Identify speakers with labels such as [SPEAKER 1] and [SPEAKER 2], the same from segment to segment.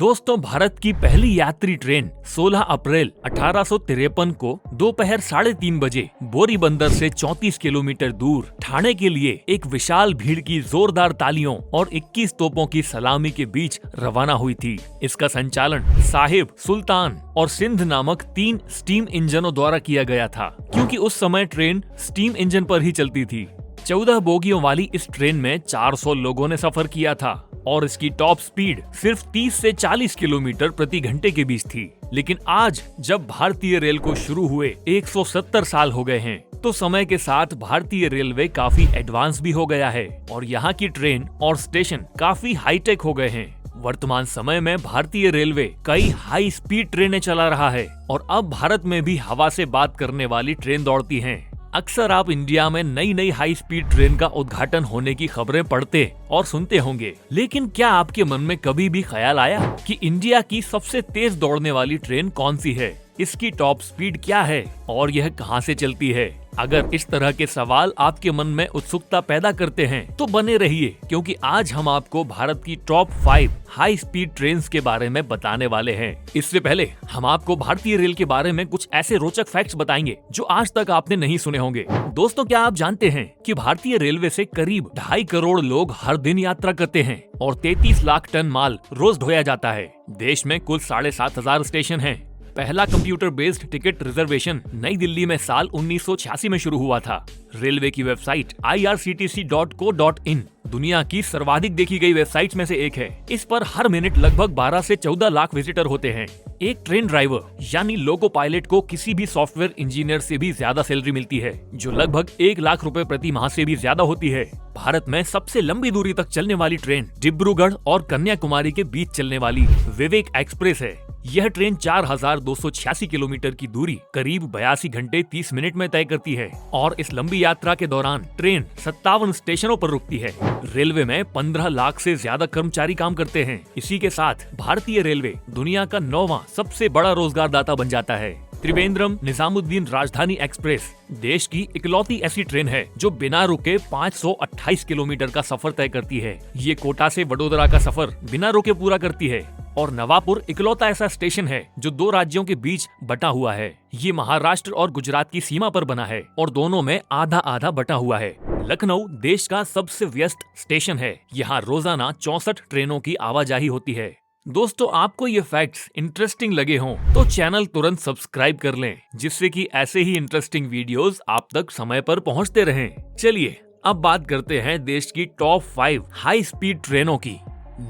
[SPEAKER 1] दोस्तों, भारत की पहली यात्री ट्रेन 16 अप्रैल 1853 को दोपहर 3:30 बजे बोरीबंदर से 34 किलोमीटर दूर ठाणे के लिए एक विशाल भीड़ की जोरदार तालियों और 21 तोपों की सलामी के बीच रवाना हुई थी। इसका संचालन साहिब, सुल्तान और सिंध नामक 3 स्टीम इंजनों द्वारा किया गया था, क्योंकि उस समय ट्रेन स्टीम इंजन पर ही चलती थी। 14 बोगियों वाली इस ट्रेन में 400 लोगों ने सफर किया था और इसकी टॉप स्पीड सिर्फ 30 से 40 किलोमीटर प्रति घंटे के बीच थी। लेकिन आज जब भारतीय रेल को शुरू हुए 170 साल हो गए हैं, तो समय के साथ भारतीय रेलवे काफी एडवांस भी हो गया है और यहाँ की ट्रेन और स्टेशन काफी हाईटेक हो गए हैं। वर्तमान समय में भारतीय रेलवे कई हाई स्पीड ट्रेनें चला रहा है और अब भारत में भी हवा से बात करने वाली ट्रेन दौड़ती हैं। अक्सर आप इंडिया में नई नई हाई स्पीड ट्रेन का उद्घाटन होने की खबरें पढ़ते और सुनते होंगे, लेकिन क्या आपके मन में कभी भी ख्याल आया कि इंडिया की सबसे तेज दौड़ने वाली ट्रेन कौन सी है, इसकी टॉप स्पीड क्या है और यह कहां से चलती है? अगर इस तरह के सवाल आपके मन में उत्सुकता पैदा करते हैं तो बने रहिए, क्योंकि आज हम आपको भारत की टॉप 5 हाई स्पीड ट्रेन्स के बारे में बताने वाले हैं। इससे पहले हम आपको भारतीय रेल के बारे में कुछ ऐसे रोचक फैक्ट्स बताएंगे जो आज तक आपने नहीं सुने होंगे। दोस्तों, क्या आप जानते हैं कि भारतीय रेलवे से करीब 2.5 करोड़ लोग हर दिन यात्रा करते हैं और 33 लाख टन माल रोज ढोया जाता है। देश में कुल 7,500 स्टेशन हैं। पहला कंप्यूटर बेस्ड टिकट रिजर्वेशन नई दिल्ली में साल 1986 में शुरू हुआ था। रेलवे की वेबसाइट irctc.co.in दुनिया की सर्वाधिक देखी गई वेबसाइट्स में से एक है। इस पर हर मिनट लगभग 12 से 14 लाख विजिटर होते हैं। एक ट्रेन ड्राइवर यानी लोको पायलट को किसी भी सॉफ्टवेयर इंजीनियर से भी ज्यादा सैलरी मिलती है, जो लगभग 1 लाख रुपए प्रति माह से भी ज्यादा होती है। भारत में सबसे लंबी दूरी तक चलने वाली ट्रेन डिब्रूगढ़ और कन्याकुमारी के बीच चलने वाली विवेक एक्सप्रेस है। यह ट्रेन 4,286 किलोमीटर की दूरी करीब 82 घंटे 30 मिनट में तय करती है और इस लंबी यात्रा के दौरान ट्रेन 57 स्टेशनों पर रुकती है। रेलवे में 15 लाख से ज्यादा कर्मचारी काम करते हैं। इसी के साथ भारतीय रेलवे दुनिया का 9वां सबसे बड़ा रोजगारदाता बन जाता है। त्रिवेंद्रम निजामुद्दीन राजधानी एक्सप्रेस देश की इकलौती ऐसी ट्रेन है जो बिना रुके 528 किलोमीटर का सफर तय करती है। ये कोटा से वडोदरा का सफर बिना रुके पूरा करती है और नवापुर इकलौता ऐसा स्टेशन है जो 2 राज्यों के बीच बटा हुआ है। ये महाराष्ट्र और गुजरात की सीमा पर बना है और दोनों में आधा आधा बटा हुआ है। लखनऊ देश का सबसे व्यस्त स्टेशन है। यहाँ रोजाना 64 ट्रेनों की आवाजाही होती है। दोस्तों, आपको ये फैक्ट्स इंटरेस्टिंग लगे हों तो चैनल तुरंत सब्सक्राइब कर लें, जिससे कि ऐसे ही इंटरेस्टिंग वीडियोस आप तक समय पर पहुंचते रहें। चलिए अब बात करते हैं देश की टॉप 5 हाई स्पीड ट्रेनों की।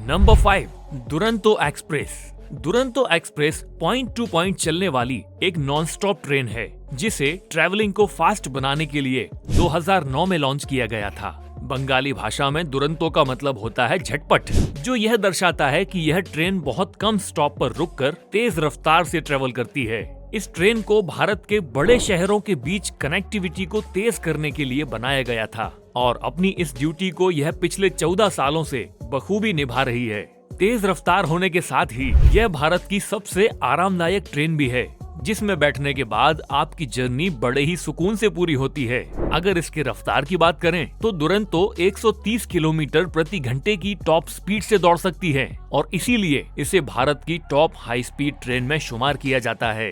[SPEAKER 1] Number 5, Duronto express. Duronto express point two point चलने वाली एक नॉन स्टॉप ट्रेन है, जिसे ट्रैवलिंग को फास्ट बनाने के लिए 2009 में लॉन्च किया गया था। बंगाली भाषा में दुरंतो का मतलब होता है झटपट, जो यह दर्शाता है कि यह ट्रेन बहुत कम स्टॉप पर रुककर तेज रफ्तार से ट्रेवल करती है। इस ट्रेन को भारत के बड़े शहरों के बीच कनेक्टिविटी को तेज करने के लिए बनाया गया था और अपनी इस ड्यूटी को यह पिछले 14 सालों से बखूबी निभा रही है। तेज रफ्तार होने के साथ ही यह भारत की सबसे आरामदायक ट्रेन भी है, जिसमें बैठने के बाद आपकी जर्नी बड़े ही सुकून से पूरी होती है। अगर इसके रफ्तार की बात करें तो दुरंतो 130 किलोमीटर प्रति घंटे की टॉप स्पीड से दौड़ सकती है और इसीलिए इसे भारत की टॉप हाई स्पीड ट्रेन में शुमार किया जाता है।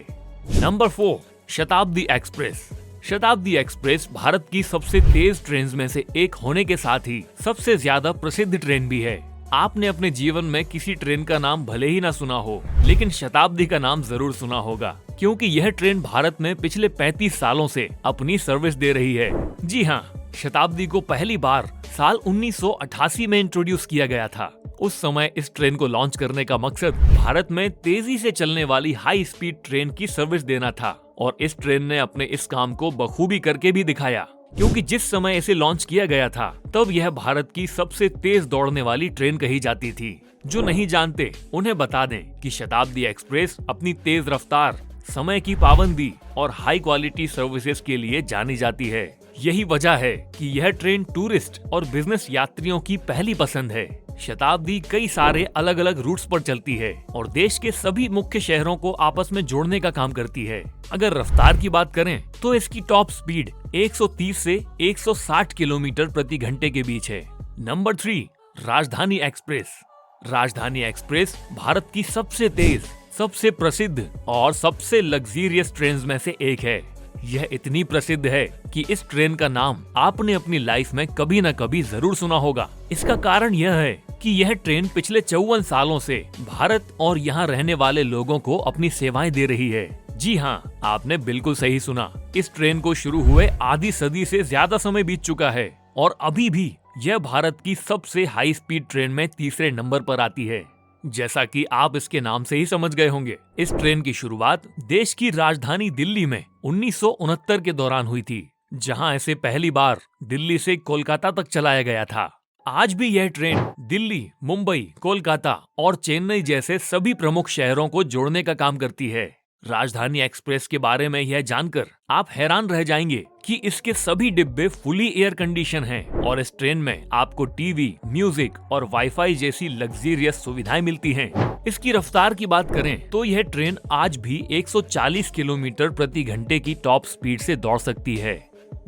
[SPEAKER 1] नंबर 4, शताब्दी एक्सप्रेस। शताब्दी एक्सप्रेस भारत की सबसे तेज ट्रेन में से एक होने के साथ ही सबसे ज्यादा प्रसिद्ध ट्रेन भी है। आपने अपने जीवन में किसी ट्रेन का नाम भले ही ना सुना हो, लेकिन शताब्दी का नाम जरूर सुना होगा, क्योंकि यह ट्रेन भारत में पिछले 35 सालों से अपनी सर्विस दे रही है। जी हाँ, शताब्दी को पहली बार साल 1988 में इंट्रोड्यूस किया गया था। उस समय इस ट्रेन को लॉन्च करने का मकसद भारत में तेजी से चलने वाली हाई स्पीड ट्रेन की सर्विस देना था और इस ट्रेन ने अपने इस काम को बखूबी करके भी दिखाया, क्योंकि जिस समय इसे लॉन्च किया गया था तब यह भारत की सबसे तेज दौड़ने वाली ट्रेन कही जाती थी। जो नहीं जानते उन्हें बता दें कि शताब्दी एक्सप्रेस अपनी तेज रफ्तार, समय की पाबंदी और हाई क्वालिटी सर्विसेज के लिए जानी जाती है। यही वजह है कि यह ट्रेन टूरिस्ट और बिजनेस यात्रियों की पहली पसंद है। शताब्दी कई सारे अलग अलग रूट्स पर चलती है और देश के सभी मुख्य शहरों को आपस में जोड़ने का काम करती है। अगर रफ्तार की बात करें तो इसकी टॉप स्पीड 130 से 160 किलोमीटर प्रति घंटे के बीच है। नंबर 3, राजधानी एक्सप्रेस। राजधानी एक्सप्रेस भारत की सबसे तेज, सबसे प्रसिद्ध और सबसे लग्जरियस ट्रेन में से एक है। यह इतनी प्रसिद्ध है कि इस ट्रेन का नाम आपने अपनी लाइफ में कभी न कभी जरूर सुना होगा। इसका कारण यह है कि यह ट्रेन पिछले 54 सालों से भारत और यहाँ रहने वाले लोगों को अपनी सेवाएं दे रही है। जी हाँ, आपने बिल्कुल सही सुना। इस ट्रेन को शुरू हुए आधी सदी से ज्यादा समय बीत चुका है और अभी भी यह भारत की सबसे हाई स्पीड ट्रेन में तीसरे नंबर पर आती है। जैसा कि आप इसके नाम से ही समझ गए होंगे, इस ट्रेन की शुरुआत देश की राजधानी दिल्ली में 1969 के दौरान हुई थी, जहां इसे पहली बार दिल्ली से कोलकाता तक चलाया गया था। आज भी यह ट्रेन दिल्ली, मुंबई, कोलकाता और चेन्नई जैसे सभी प्रमुख शहरों को जोड़ने का काम करती है। राजधानी एक्सप्रेस के बारे में यह जानकर आप हैरान रह जाएंगे कि इसके सभी डिब्बे फुली एयर कंडीशन हैं और इस ट्रेन में आपको टीवी, म्यूजिक और वाईफाई जैसी लग्जरियस सुविधाएं मिलती हैं। इसकी रफ्तार की बात करें तो यह ट्रेन आज भी 140 किलोमीटर प्रति घंटे की टॉप स्पीड से दौड़ सकती है।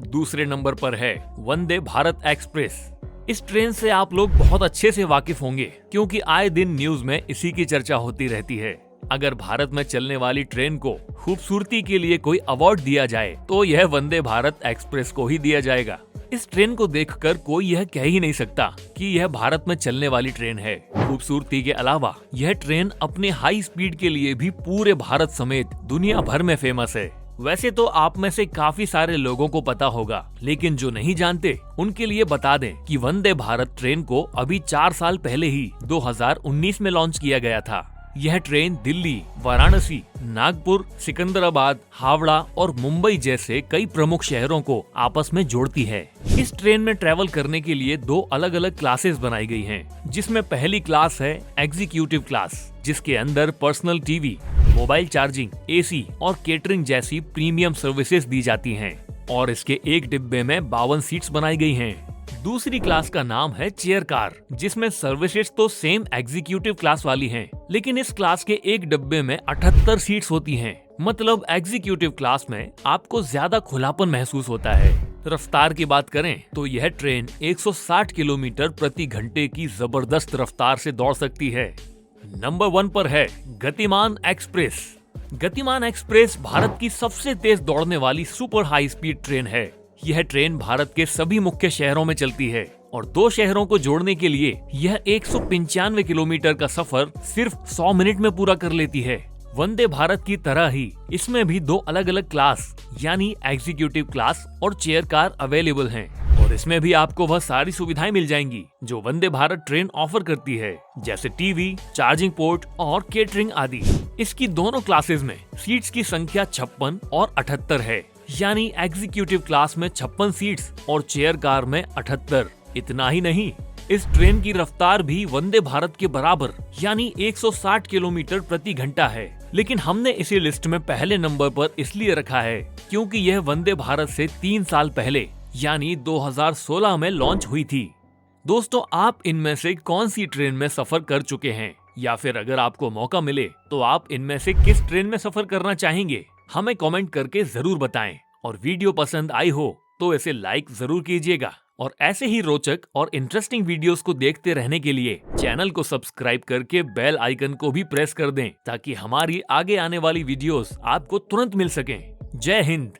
[SPEAKER 1] दूसरे नंबर पर है वंदे भारत एक्सप्रेस। इस ट्रेन से आप लोग बहुत अच्छे से वाकिफ होंगे क्योंकि आए दिन न्यूज में इसी की चर्चा होती रहती है। अगर भारत में चलने वाली ट्रेन को खूबसूरती के लिए कोई अवार्ड दिया जाए तो यह वंदे भारत एक्सप्रेस को ही दिया जाएगा। इस ट्रेन को देखकर कोई यह कह ही नहीं सकता कि यह भारत में चलने वाली ट्रेन है। खूबसूरती के अलावा यह ट्रेन अपने हाई स्पीड के लिए भी पूरे भारत समेत दुनिया भर में फेमस है। वैसे तो आप में से काफी सारे लोगों को पता होगा, लेकिन जो नहीं जानते उनके लिए बता दें कि वंदे भारत ट्रेन को अभी 4 साल पहले ही 2019 में लॉन्च किया गया था। यह ट्रेन दिल्ली, वाराणसी, नागपुर, सिकंदराबाद, हावड़ा और मुंबई जैसे कई प्रमुख शहरों को आपस में जोड़ती है। इस ट्रेन में ट्रैवल करने के लिए 2 अलग अलग क्लासेस बनाई गई हैं, जिसमें पहली क्लास है एग्जीक्यूटिव क्लास, जिसके अंदर personal TV, mobile charging, AC और केटरिंग जैसी प्रीमियम सर्विसेज दी जाती हैं और इसके एक डिब्बे में 52 सीट्स बनाई गई हैं। दूसरी क्लास का नाम है चेयर कार, जिसमें सर्विसेज तो सेम एग्जीक्यूटिव क्लास वाली हैं, लेकिन इस क्लास के एक डिब्बे में 78 सीट्स होती हैं। मतलब एग्जीक्यूटिव क्लास में आपको ज्यादा खुलापन महसूस होता है। रफ्तार की बात करें तो यह ट्रेन 160 किलोमीटर प्रति घंटे की जबरदस्त रफ्तार से दौड़ सकती है। नंबर 1 पर है गतिमान एक्सप्रेस। गतिमान एक्सप्रेस भारत की सबसे तेज दौड़ने वाली सुपर हाई स्पीड ट्रेन है। यह ट्रेन भारत के सभी मुख्य शहरों में चलती है और 2 शहरों को जोड़ने के लिए यह 195 किलोमीटर का सफर सिर्फ 100 मिनट में पूरा कर लेती है। वंदे भारत की तरह ही इसमें भी 2 अलग अलग क्लास यानी एग्जीक्यूटिव क्लास और चेयर कार अवेलेबल हैं और इसमें भी आपको वह सारी सुविधाएं मिल जाएंगी जो वंदे भारत ट्रेन ऑफर करती है, जैसे टीवी, चार्जिंग पोर्ट और केटरिंग आदि। इसकी दोनों क्लासेस में सीट्स की संख्या 56 और 78 है, यानी एग्जीक्यूटिव क्लास में 56 सीट्स और चेयर कार में 78। इतना ही नहीं, इस ट्रेन की रफ्तार भी वंदे भारत के बराबर यानी 160 किलोमीटर प्रति घंटा है, लेकिन हमने इसी लिस्ट में पहले नंबर पर इसलिए रखा है क्योंकि यह वंदे भारत से 3 साल पहले यानी 2016 में लॉन्च हुई थी। दोस्तों, आप इनमें से कौन सी ट्रेन में सफर कर चुके हैं, या फिर अगर आपको मौका मिले तो आप इनमें से किस ट्रेन में सफर करना चाहेंगे, हमें कमेंट करके जरूर बताएं। और वीडियो पसंद आई हो तो इसे लाइक जरूर कीजिएगा और ऐसे ही रोचक और इंटरेस्टिंग वीडियोस को देखते रहने के लिए चैनल को सब्सक्राइब करके बेल आइकन को भी प्रेस कर दें ताकि हमारी आगे आने वाली वीडियोस आपको तुरंत मिल सकें। जय हिंद।